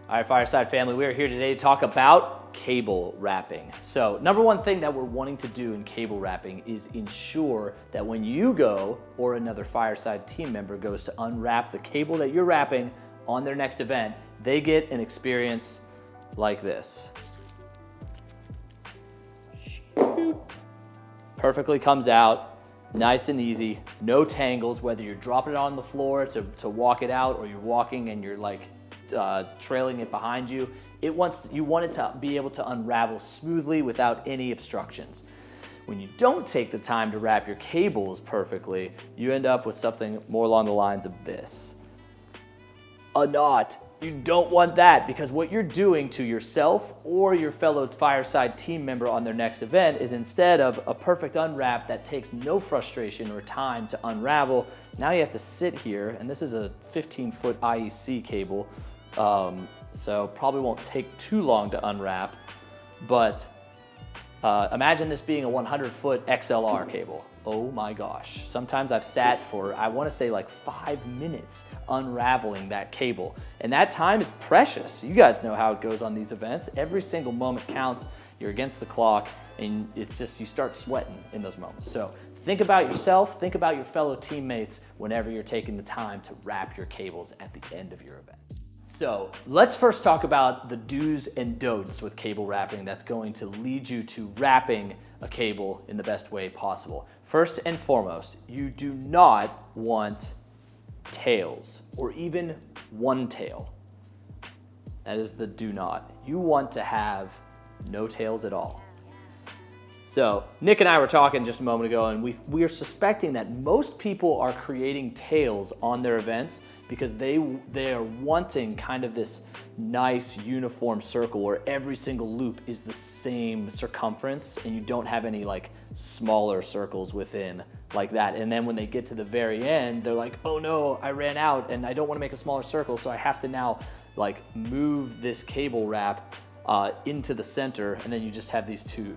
All right, Fireside family, we are here today to talk about cable wrapping. So, number one thing that we're wanting to do in cable wrapping is ensure that when you go or another Fireside team member goes to unwrap the cable that you're wrapping on their next event, they get an experience like this. Perfectly comes out, nice and easy, no tangles, whether you're dropping it on the floor to walk it out or you're walking and you're like trailing it behind you. You want it to be able to unravel smoothly without any obstructions. When you don't take the time to wrap your cables perfectly, you end up with something more along the lines of this. A knot. You don't want that, because what you're doing to yourself or your fellow Fireside team member on their next event is, instead of a perfect unwrap that takes no frustration or time to unravel, now you have to sit here, and this is a 15-foot IEC cable, so probably won't take too long to unwrap, but imagine this being a 100-foot XLR cable. Oh my gosh. Sometimes I've sat for, I want to say, like 5 minutes unraveling that cable. And that time is precious. You guys know how it goes on these events. Every single moment counts. You're against the clock, and it's just, you start sweating in those moments. So think about yourself, think about your fellow teammates whenever you're taking the time to wrap your cables at the end of your event. So let's first talk about the do's and don'ts with cable wrapping that's going to lead you to wrapping a cable in the best way possible. First and foremost, you do not want tails or even one tail. That is the do not. You want to have no tails at all. So Nick and I were talking just a moment ago, and we are suspecting that most people are creating tails on their events because they are wanting kind of this nice uniform circle where every single loop is the same circumference and you don't have any like smaller circles within like that. And then when they get to the very end, they're like, oh no, I ran out and I don't want to make a smaller circle, so I have to now like move this cable wrap into the center, and then you just have these two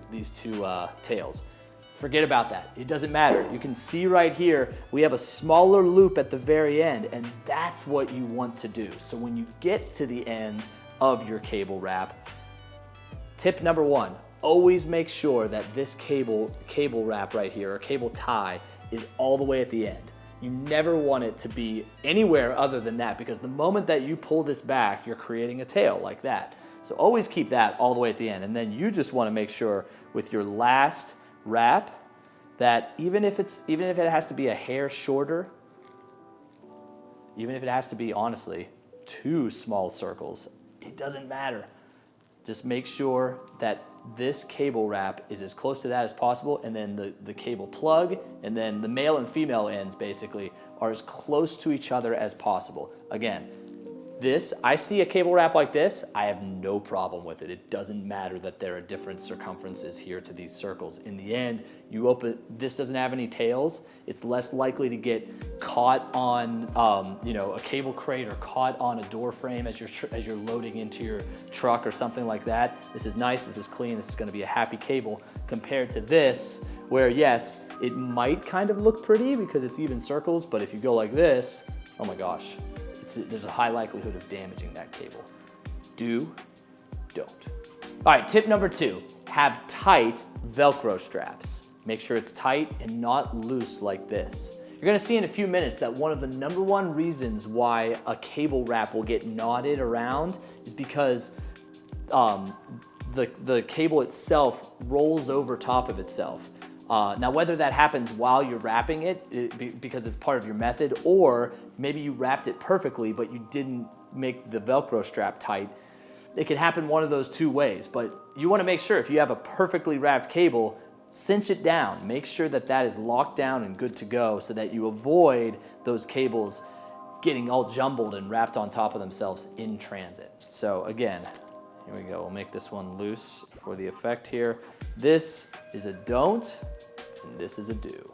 tails. Forget about that. It doesn't matter. You can see right here, we have a smaller loop at the very end, and that's what you want to do. So when you get to the end of your cable wrap, tip number one, always make sure that this cable wrap right here, or cable tie, is all the way at the end. You never want it to be anywhere other than that, because the moment that you pull this back, you're creating a tail like that. So always keep that all the way at the end. And then you just want to make sure with your last wrap that even if it has to be a hair shorter, even if it has to be, honestly, 2 small circles, it doesn't matter. Just make sure that this cable wrap is as close to that as possible, and then the cable plug and then the male and female ends basically are as close to each other as possible. Again, I see a cable wrap like this, I have no problem with it. It doesn't matter that there are different circumferences here to these circles. In the end, this doesn't have any tails. It's less likely to get caught on a cable crate or caught on a door frame as you're loading into your truck or something like that. This is nice, this is clean, this is gonna be a happy cable, compared to this, where yes, it might kind of look pretty because it's even circles, but if you go like this, oh my gosh, there's a high likelihood of damaging that cable. Do, don't. All right, tip number 2, have tight Velcro straps. Make sure it's tight and not loose like this. You're gonna see in a few minutes that one of the number one reasons why a cable wrap will get knotted around is because the cable itself rolls over top of itself. Now, whether that happens while you're wrapping it because it's part of your method, or maybe you wrapped it perfectly but you didn't make the Velcro strap tight, it can happen one of those 2 ways. But you want to make sure, if you have a perfectly wrapped cable, cinch it down. Make sure that that is locked down and good to go so that you avoid those cables getting all jumbled and wrapped on top of themselves in transit. So again, here we go. We'll make this one loose for the effect here. This is a don't, and this is a do.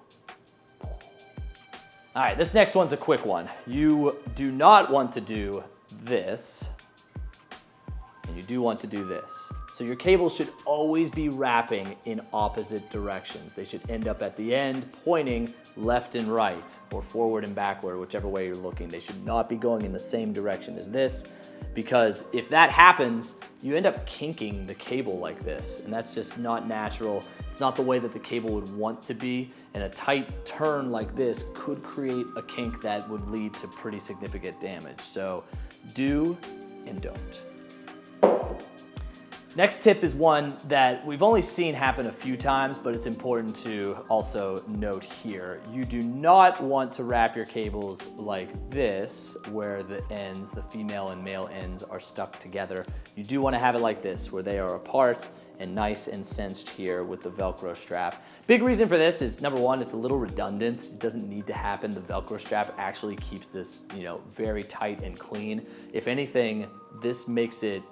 All right, this next one's a quick one. You do not want to do this, and you do want to do this. So your cables should always be wrapping in opposite directions. They should end up at the end pointing left and right, or forward and backward, whichever way you're looking. They should not be going in the same direction as this, because if that happens, you end up kinking the cable like this, and that's just not natural. It's not the way that the cable would want to be, and a tight turn like this could create a kink that would lead to pretty significant damage. So do and don't. Next tip is one that we've only seen happen a few times, but it's important to also note here. You do not want to wrap your cables like this, where the ends, the female and male ends, are stuck together. You do want to have it like this, where they are apart and nice and cinched here with the Velcro strap. Big reason for this is, number one, it's a little redundant. It doesn't need to happen. The Velcro strap actually keeps this, very tight and clean. If anything, this makes it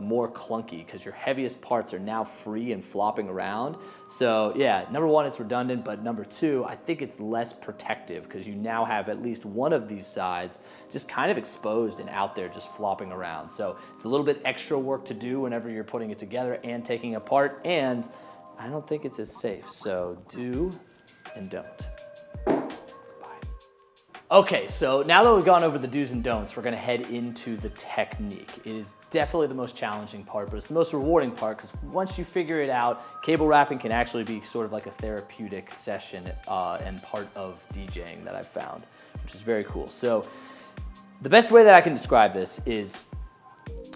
more clunky because your heaviest parts are now free and flopping around. So yeah, number one, it's redundant, but number two, I think it's less protective because you now have at least one of these sides just kind of exposed and out there just flopping around. So it's a little bit extra work to do whenever you're putting it together and taking it apart, and I don't think it's as safe. So do and don't. Okay, so now that we've gone over the do's and don'ts, we're gonna head into the technique. It is definitely the most challenging part, but it's the most rewarding part because once you figure it out, cable wrapping can actually be sort of like a therapeutic session and part of DJing that I've found, which is very cool. So the best way that I can describe this is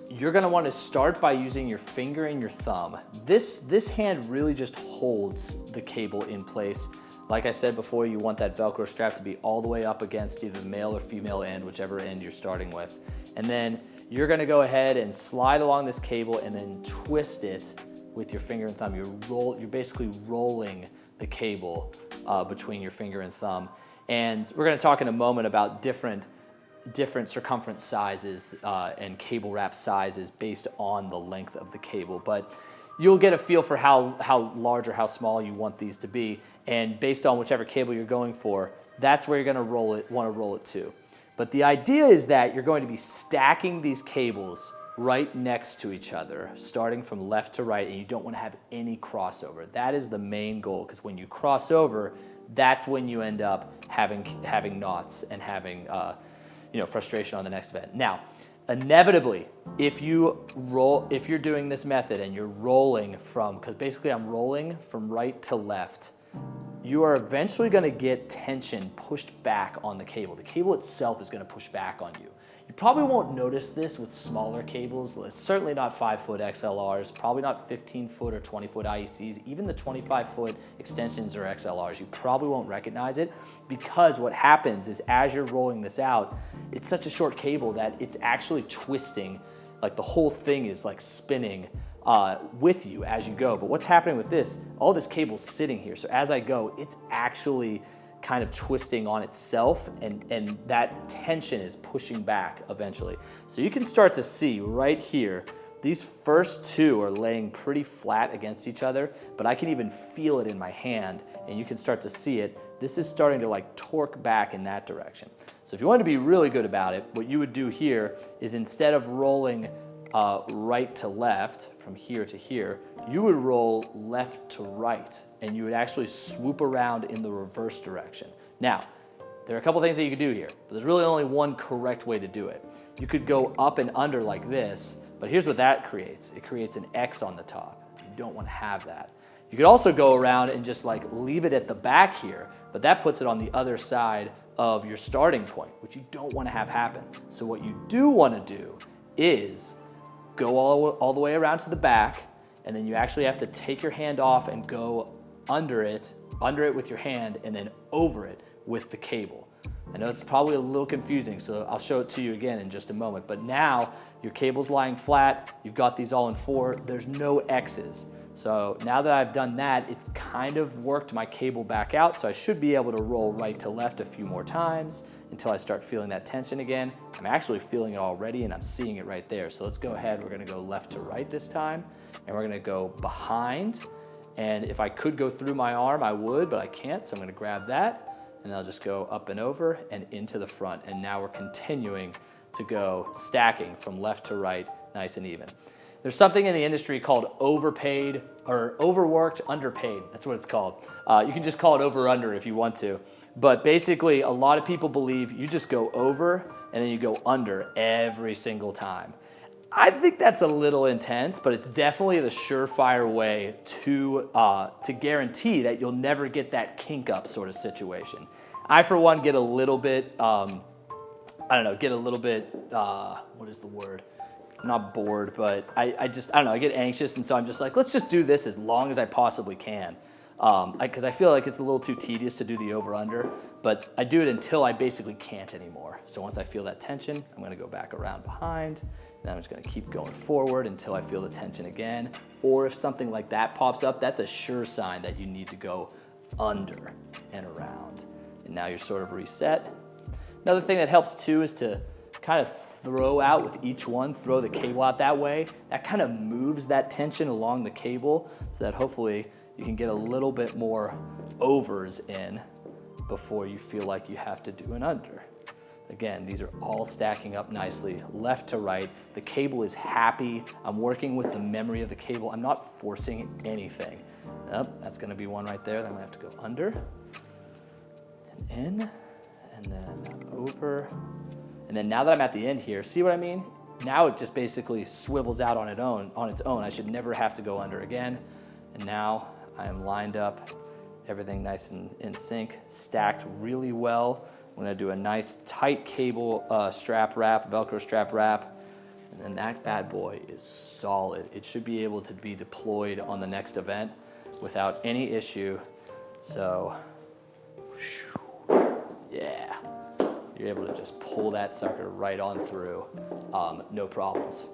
you're gonna wanna start by using your finger and your thumb. This hand really just holds the cable in place. Like I said before, you want that Velcro strap to be all the way up against either the male or female end, whichever end you're starting with. And then you're gonna go ahead and slide along this cable and then twist it with your finger and thumb. You're basically rolling the cable between your finger and thumb. And we're gonna talk in a moment about different circumference sizes and cable wrap sizes based on the length of the cable. But you'll get a feel for how large or how small you want these to be, and based on whichever cable you're going for, that's where you're gonna wanna roll it to. But the idea is that you're going to be stacking these cables right next to each other, starting from left to right, and you don't wanna have any crossover. That is the main goal, because when you cross over, that's when you end up having knots and having frustration on the next event. Now, inevitably, if you're doing this method and you're rolling because basically I'm rolling from right to left, you are eventually gonna get tension pushed back on the cable. The cable itself is gonna push back on you. You probably won't notice this with smaller cables. It's certainly not 5-foot XLRs, probably not 15-foot or 20-foot IECs, even the 25-foot extensions or XLRs. You probably won't recognize it because what happens is as you're rolling this out, it's such a short cable that it's actually twisting, like the whole thing is like spinning with you as you go. But what's happening with this, all this cable's sitting here. So as I go, it's actually kind of twisting on itself, and that tension is pushing back eventually. So you can start to see right here, these first two are laying pretty flat against each other, but I can even feel it in my hand, and you can start to see it. This is starting to like torque back in that direction. So if you want to be really good about it, what you would do here is instead of rolling right to left, from here to here, you would roll left to right, and you would actually swoop around in the reverse direction. Now, there are a couple things that you could do here, but there's really only one correct way to do it. You could go up and under like this, but here's what that creates. It creates an X on the top. You don't want to have that. You could also go around and just like leave it at the back here, but that puts it on the other side of your starting point, which you don't want to have happen. So what you do want to do is go all the way around to the back, and then you actually have to take your hand off and go under it with your hand, and then over it with the cable. I know it's probably a little confusing, so I'll show it to you again in just a moment. But now your cable's lying flat, you've got these all in 4, there's no X's. So now that I've done that, it's kind of worked my cable back out, so I should be able to roll right to left a few more times until I start feeling that tension again. I'm actually feeling it already, and I'm seeing it right there. So let's go ahead, we're gonna go left to right this time, and we're gonna go behind. And if I could go through my arm, I would, but I can't, so I'm gonna grab that, and I'll just go up and over and into the front. And now we're continuing to go stacking from left to right, nice and even. There's something in the industry called overpaid or overworked, underpaid. That's what it's called. You can just call it over under if you want to. But basically, a lot of people believe you just go over and then you go under every single time. I think that's a little intense, but it's definitely the surefire way to guarantee that you'll never get that kink up sort of situation. I, for one, get a little bit, what is the word? Not bored, but I don't know, I get anxious, and so I'm just like, let's just do this as long as I possibly can. Because I feel like it's a little too tedious to do the over-under, but I do it until I basically can't anymore. So once I feel that tension, I'm gonna go back around behind, then I'm just gonna keep going forward until I feel the tension again. Or if something like that pops up, that's a sure sign that you need to go under and around. And now you're sort of reset. Another thing that helps too is to kind of throw out with each one, throw the cable out that way. That kind of moves that tension along the cable so that hopefully you can get a little bit more overs in before you feel like you have to do an under. Again, these are all stacking up nicely, left to right. The cable is happy. I'm working with the memory of the cable. I'm not forcing anything. That's gonna be one right there. Then I'm gonna have to go under and in, and then over. And then now that I'm at the end here, see what I mean? Now it just basically swivels out on its own. I should never have to go under again. And now I am lined up, everything nice and in sync, stacked really well. I'm gonna do a nice tight cable strap wrap, Velcro strap wrap, and then that bad boy is solid. It should be able to be deployed on the next event without any issue. So, yeah, you're able to just pull that sucker right on through, no problems.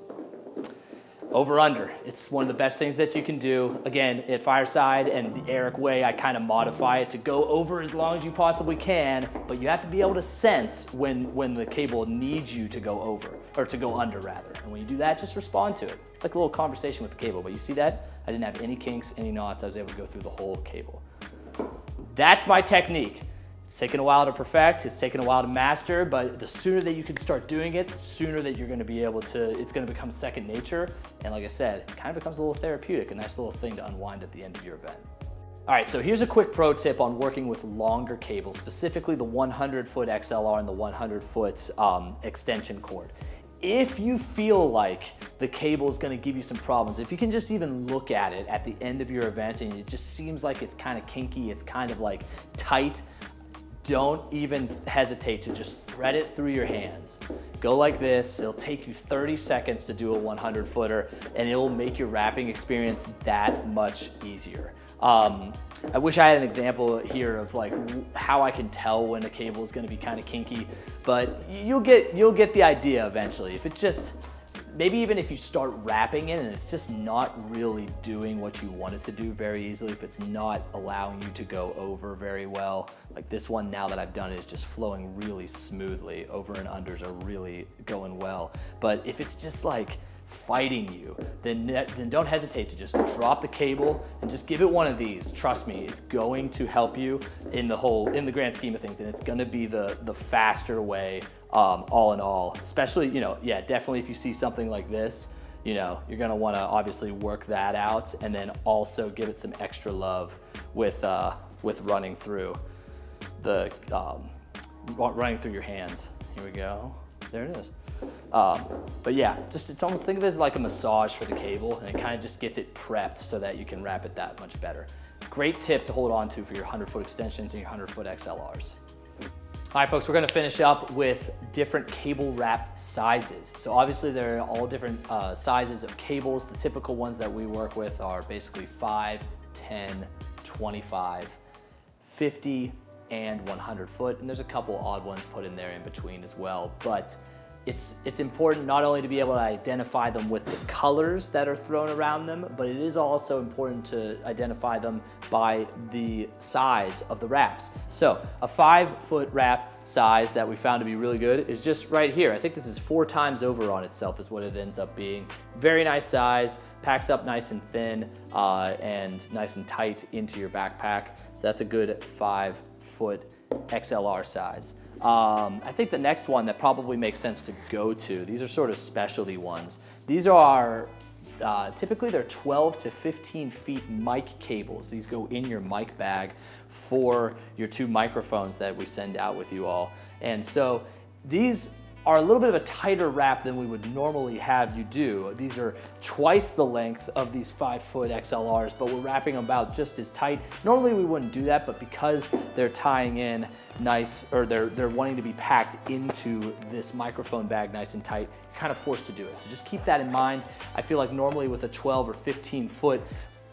Over under, it's one of the best things that you can do. Again, at Fireside and the Eric way, I kind of modify it to go over as long as you possibly can, but you have to be able to sense when the cable needs you to go over, or to go under rather. And when you do that, just respond to it. It's like a little conversation with the cable, but you see that? I didn't have any kinks, any knots. I was able to go through the whole cable. That's my technique. It's taken a while to perfect, it's taken a while to master, but the sooner that you can start doing it, the sooner that you're gonna be able to, it's gonna become second nature. And like I said, it kind of becomes a little therapeutic, a nice little thing to unwind at the end of your event. All right, so here's a quick pro tip on working with longer cables, specifically the 100-foot XLR and the 100-foot extension cord. If you feel like the cable is gonna give you some problems, if you can just even look at it at the end of your event and it just seems like it's kind of kinky, it's kind of like tight, don't even hesitate to just thread it through your hands. Go like this, it'll take you 30 seconds to do a 100-footer and it'll make your wrapping experience that much easier. I wish I had an example here of like how I can tell when a cable is gonna be kind of kinky, but you'll get the idea eventually. If it just, maybe even if you start wrapping it and it's just not really doing what you want it to do very easily, if it's not allowing you to go over very well, like this one now that I've done is just flowing really smoothly, over and unders are really going well. But if it's just like fighting you, then don't hesitate to just drop the cable and just give it one of these. Trust me, it's going to help you in the grand scheme of things, and it's gonna be the faster way, all in all. Especially, yeah, definitely if you see something like this, you're gonna wanna obviously work that out and then also give it some extra love with running through running through your hands. Here we go, there it is. But yeah, it's almost, think of it as like a massage for the cable, and it kind of just gets it prepped so that you can wrap it that much better. Great tip to hold on to for your 100-foot extensions and your 100-foot XLRs. All right, folks, we're gonna finish up with different cable wrap sizes. So obviously there are all different sizes of cables. The typical ones that we work with are basically 5, 10, 25, 50, and 100 foot. And there's a couple odd ones put in there in between as well. But it's important not only to be able to identify them with the colors that are thrown around them, but it is also important to identify them by the size of the wraps. So a 5-foot wrap size that we found to be really good is just right here. I think this is 4 times over on itself is what it ends up being. Very nice size, packs up nice and thin and nice and tight into your backpack. So that's a good 5-foot XLR size. I think the next one that probably makes sense to go to, these are sort of specialty ones. These are typically they're 12 to 15 feet mic cables. These go in your mic bag for your 2 microphones that we send out with you all. And so these are a little bit of a tighter wrap than we would normally have you do. These are twice the length of these 5-foot XLRs, but we're wrapping them about just as tight. Normally we wouldn't do that, but because they're tying in nice, or they're wanting to be packed into this microphone bag nice and tight, you're kind of forced to do it. So just keep that in mind. I feel like normally with a 12 or 15 foot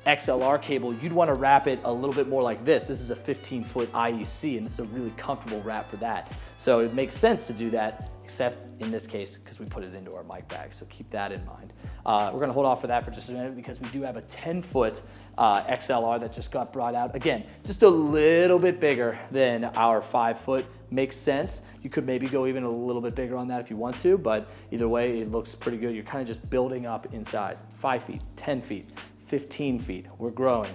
XLR cable, you'd want to wrap it a little bit more like this. This is a 15-foot IEC, and it's a really comfortable wrap for that. So it makes sense to do that, except in this case, because we put it into our mic bag. So keep that in mind. We're going to hold off for that for just a minute because we do have a 10-foot XLR that just got brought out. Again, just a little bit bigger than our 5-foot. Makes sense. You could maybe go even a little bit bigger on that if you want to, but either way, it looks pretty good. You're kind of just building up in size. 5 feet, 10 feet. 15 feet, we're growing.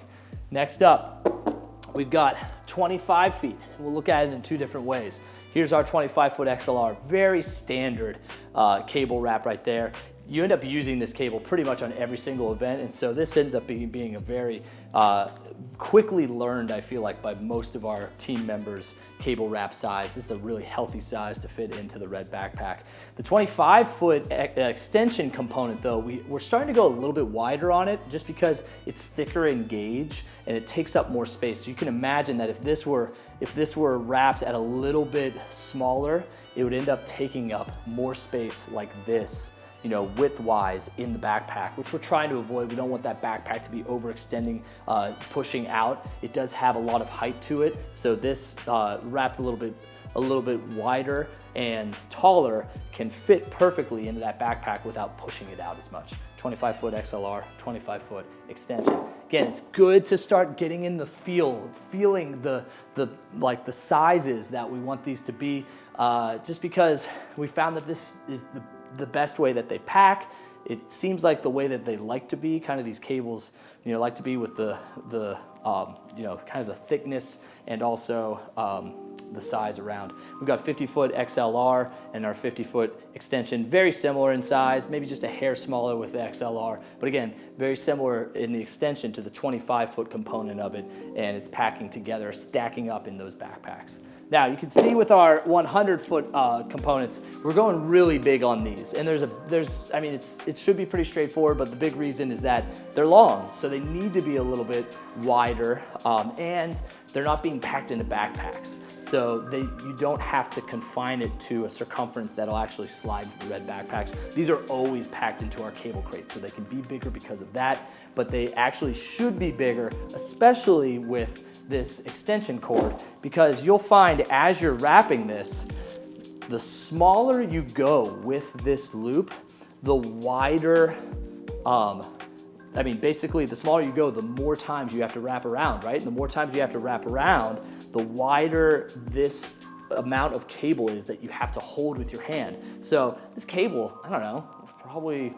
Next up, we've got 25 feet. We'll look at it in 2 different ways. Here's our 25-foot XLR, very standard cable wrap right there. You end up using this cable pretty much on every single event, and so this ends up being a very quickly learned, I feel like, by most of our team members, cable wrap size. This is a really healthy size to fit into the red backpack. The 25-foot extension component, though, we're starting to go a little bit wider on it just because it's thicker in gauge and it takes up more space. So you can imagine that if this were wrapped at a little bit smaller, it would end up taking up more space like this, you know, width-wise in the backpack, which we're trying to avoid. We don't want that backpack to be overextending, pushing out. It does have a lot of height to it, so this wrapped a little bit wider and taller can fit perfectly into that backpack without pushing it out as much. 25-foot XLR, 25-foot extension. Again, it's good to start getting in the feeling the sizes that we want these to be, just because we found that this is the best way that they pack. It seems like the way that they like to be, kind of these cables, you know, like to be with the you know, kind of the thickness and also the size around. We've got 50-foot XLR and our 50-foot extension, very similar in size, maybe just a hair smaller with the XLR, but again, very similar in the extension to the 25-foot component of it, and it's packing together, stacking up in those backpacks. Now you can see with our 100-foot components, we're going really big on these. And I mean, it should be pretty straightforward, but the big reason is that they're long, so they need to be a little bit wider, and they're not being packed into backpacks. So you don't have to confine it to a circumference that'll actually slide to the red backpacks. These are always packed into our cable crates, so they can be bigger because of that, but they actually should be bigger, especially with this extension cord, because you'll find as you're wrapping this, the smaller you go with this loop, the wider, I mean, basically the smaller you go, the more times you have to wrap around, right? And the more times you have to wrap around, the wider this amount of cable is that you have to hold with your hand. So this cable, I don't know, probably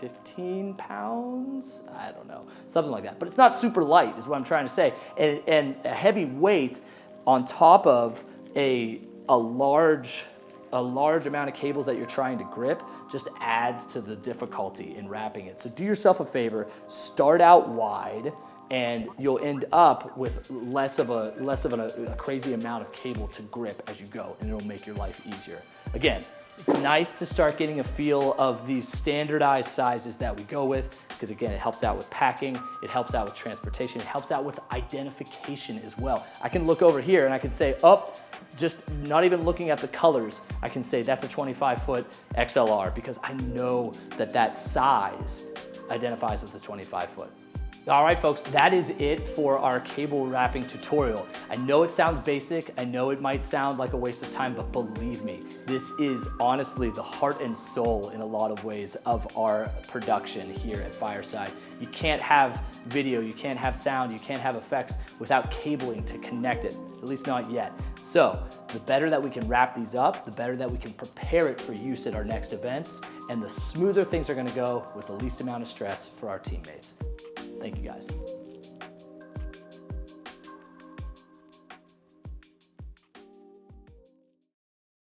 15 pounds? I don't know, something like that. But it's not super light is what I'm trying to say. And a heavy weight on top of a large amount of cables that you're trying to grip just adds to the difficulty in wrapping it. So do yourself a favor, start out wide, and you'll end up with less of a crazy amount of cable to grip as you go, and it'll make your life easier. Again, it's nice to start getting a feel of these standardized sizes that we go with, because again, it helps out with packing, it helps out with transportation, it helps out with identification as well. I can look over here and I can say, oh, just not even looking at the colors, I can say that's a 25-foot XLR because I know that that size identifies with the 25-foot. All right, folks, that is it for our cable wrapping tutorial. I know it sounds basic, I know it might sound like a waste of time, but believe me, this is honestly the heart and soul in a lot of ways of our production here at Fireside. You can't have video, you can't have sound, you can't have effects without cabling to connect it, at least not yet. So the better that we can wrap these up, the better that we can prepare it for use at our next events, and the smoother things are gonna go with the least amount of stress for our teammates. Thank you guys.